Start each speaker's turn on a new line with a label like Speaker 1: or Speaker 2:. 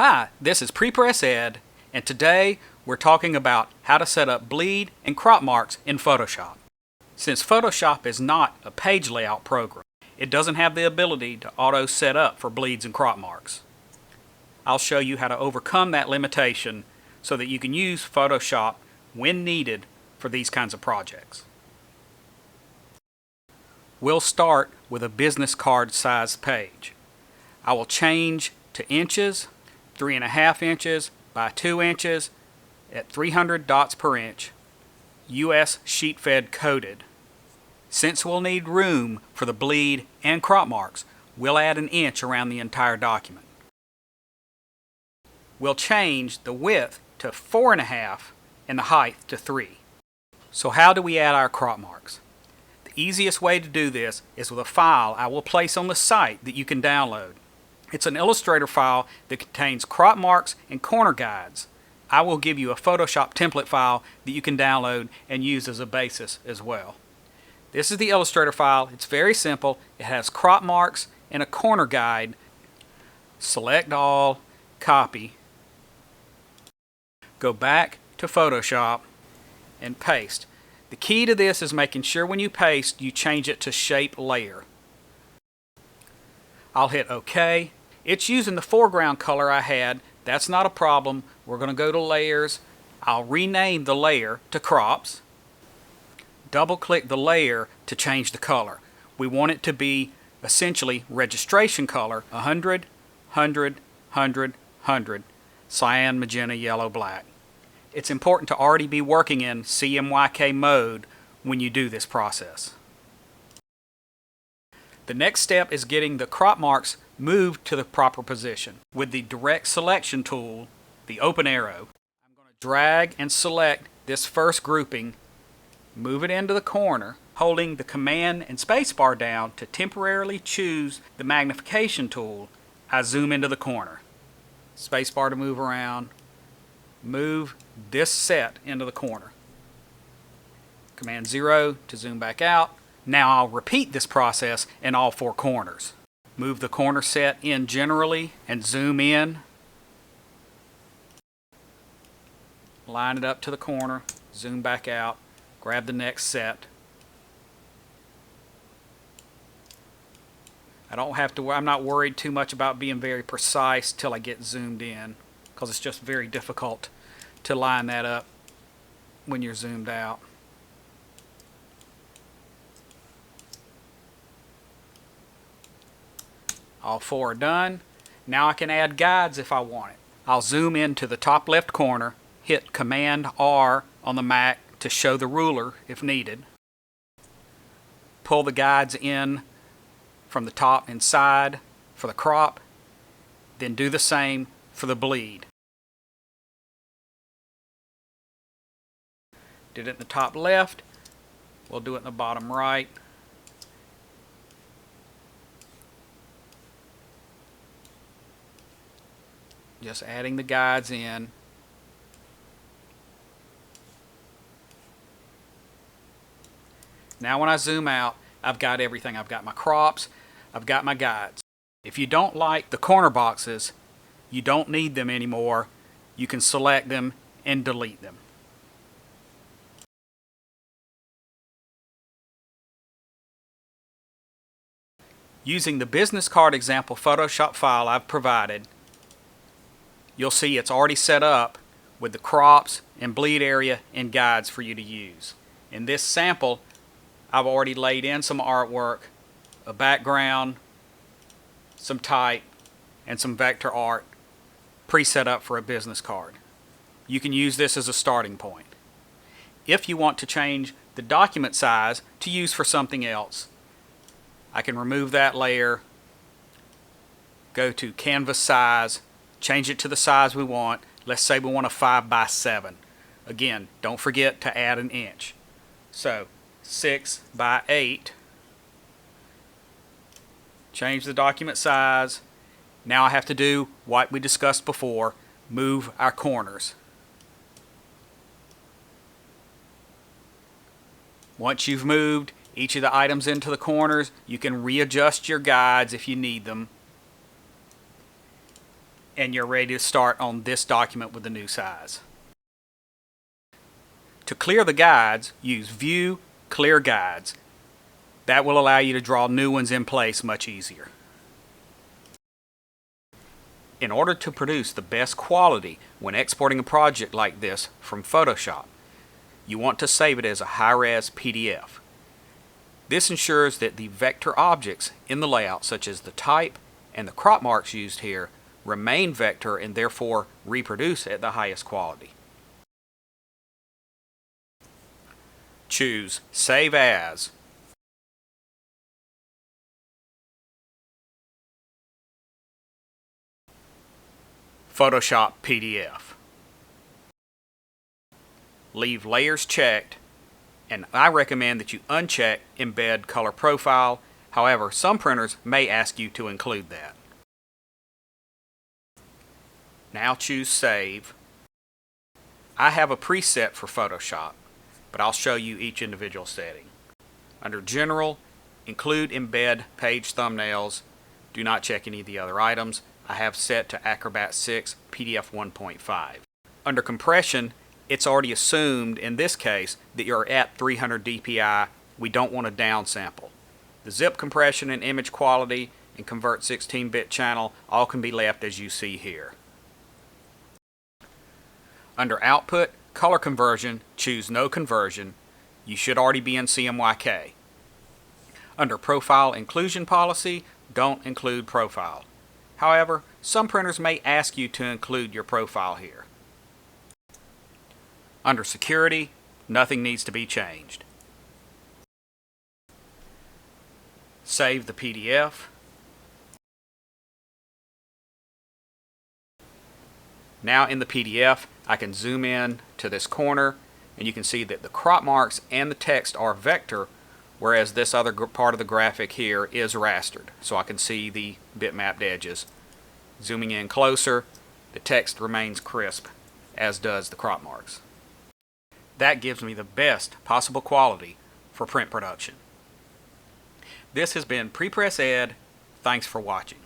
Speaker 1: Hi, this is Pre-Press Ed, and today we're talking about how to set up bleed and crop marks in Photoshop. Since Photoshop is not a page layout program, it doesn't have the ability to auto set up for bleeds and crop marks. I'll show you how to overcome that limitation so that you can use Photoshop when needed for these kinds of projects. We'll start with a business card size page. I will change to inches, 3.5 inches by 2 inches at 300 dots per inch, US sheet fed coded. Since we'll need room for the bleed and crop marks, we'll add an inch around the entire document. We'll change the width to 4.5 and the height to 3. So how do we add our crop marks? The easiest way to do this is with a file I will place on the site that you can download. It's an Illustrator file that contains crop marks and corner guides. I will give you a Photoshop template file that you can download and use as a basis as well. This is the Illustrator file. It's very simple. It has crop marks and a corner guide. Select all, copy, go back to Photoshop and paste. The key to this is making sure when you paste you change it to shape layer. I'll hit OK. It's using the foreground color I had. That's not a problem. We're going to go to layers. I'll rename the layer to crops. Double click the layer to change the color. We want it to be essentially registration color 100, 100, 100, 100, cyan, magenta, yellow, black. It's important to already be working in CMYK mode when you do this process. The next step is getting the crop marks moved to the proper position. With the direct selection tool, the open arrow, I'm going to drag and select this first grouping, move it into the corner, holding the Command and Spacebar down to temporarily choose the magnification tool. I zoom into the corner. Spacebar to move around. Move this set into the corner. Command 0 to zoom back out. Now I'll repeat this process in all 4 corners. Move the corner set in generally and zoom in. Line it up to the corner, zoom back out, grab the next set. I'm not worried too much about being very precise till I get zoomed in, because it's just very difficult to line that up when you're zoomed out. All 4 are done. Now I can add guides if I want it. I'll zoom into the top left corner, hit Command R on the Mac to show the ruler if needed. Pull the guides in from the top and side for the crop, then do the same for the bleed. Did it in the top left, we'll do it in the bottom right. Just adding the guides in. Now when I zoom out, I've got everything. I've got my crops, I've got my guides. If you don't like the corner boxes, you don't need them anymore. You can select them and delete them. Using the business card example Photoshop file I've provided, you'll see it's already set up with the crops and bleed area and guides for you to use. In this sample, I've already laid in some artwork, a background, some type, and some vector art pre-set up for a business card. You can use this as a starting point. If you want to change the document size to use for something else, I can remove that layer, go to Canvas Size, change it to the size we want. Let's say we want a 5 by 7. Again, don't forget to add an inch. So 6 by 8. Change the document size. Now I have to do what we discussed before, move our corners. Once you've moved each of the items into the corners, you can readjust your guides if you need them. and you're ready to start on this document with the new size. To clear the guides, use View, Clear Guides. That will allow you to draw new ones in place much easier. In order to produce the best quality when exporting a project like this from Photoshop, you want to save it as a high-res PDF. This ensures that the vector objects in the layout, such as the type and the crop marks used here, remain vector and therefore reproduce at the highest quality. Choose Save As. Photoshop PDF. Leave layers checked, and I recommend that you uncheck Embed Color Profile. However, some printers may ask you to include that. Now choose Save. I have a preset for Photoshop, but I'll show you each individual setting. Under General, include embed page thumbnails. Do not check any of the other items. I have set to Acrobat 6 PDF 1.5. Under Compression, it's already assumed in this case that you're at 300 dpi. We don't want to downsample. The zip compression and image quality and convert 16-bit channel all can be left as you see here. Under Output, Color Conversion, choose No Conversion. You should already be in CMYK. Under Profile Inclusion Policy, don't include profile. However, some printers may ask you to include your profile here. Under Security, nothing needs to be changed. Save the PDF. Now in the PDF, I can zoom in to this corner, and you can see that the crop marks and the text are vector, whereas this other part of the graphic here is rastered. So I can see the bitmapped edges. Zooming in closer, the text remains crisp, as does the crop marks. That gives me the best possible quality for print production. This has been Pre-Press Ed. Thanks for watching.